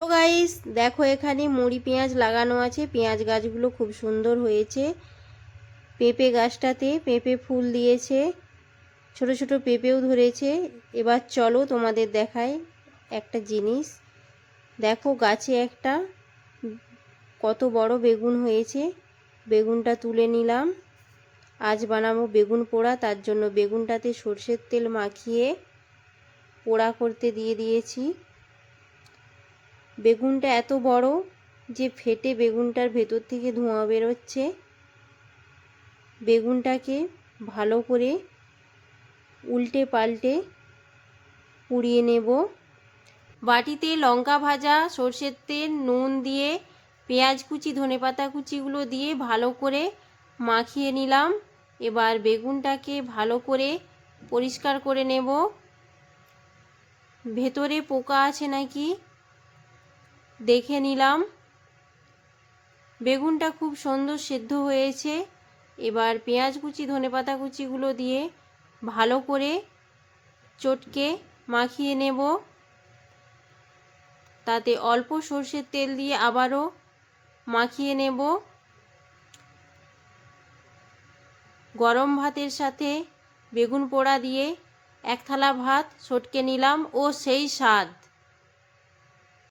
তো গাইস দেখো এখানে মুড়ি পেঁয়াজ লাগানো আছে। পেঁয়াজ গাছগুলো খুব সুন্দর হয়েছে। পেঁপে গাছটাতে পেঁপে ফুল দিয়েছে, ছোট ছোট পেঁপেও ধরেছে। এবার চলো তোমাদের দেখাই একটা জিনিস। দেখো গাছে একটা কত বড় বেগুন হয়েছে। বেগুনটা তুলে নিলাম। আজ বানাবো বেগুন পোড়া, তার জন্য বেগুনটাতে সর্ষের তেল মাখিয়ে পোড়া করতে দিয়ে দিয়েছি। বেগুনটা এত বড় যে ফেটে বেগুনটার ভেতর থেকে ধোঁয়া বেরোচ্ছে। বেগুনটাকে ভালো করে উল্টে পাল্টে পুড়িয়ে নেব। বাটিতে লঙ্কা ভাজা, সর্ষের তেল, নুন দিয়ে পেঁয়াজ কুচি, ধনেপাতা কুচিগুলো দিয়ে ভালো করে মাখিয়ে নিলাম। এবার বেগুনটাকে ভালো করে পরিষ্কার করে নেব। ভেতরে পোকা আছে নাকি দেখে নিলাম। বেগুনটা খুব সুন্দর সেদ্ধ হয়েছে। এবার পেঁয়াজ কুচি, ধনেপাতা কুচিগুলো দিয়ে ভালো করে চটকে মাখিয়ে নেব। তাতে অল্প সর্ষের তেল দিয়ে আবারও মাখিয়ে নেব। গরম ভাতের সাথে বেগুন পোড়া দিয়ে এক থালা ভাত চটকে নিলাম ও সেই স্বাদ।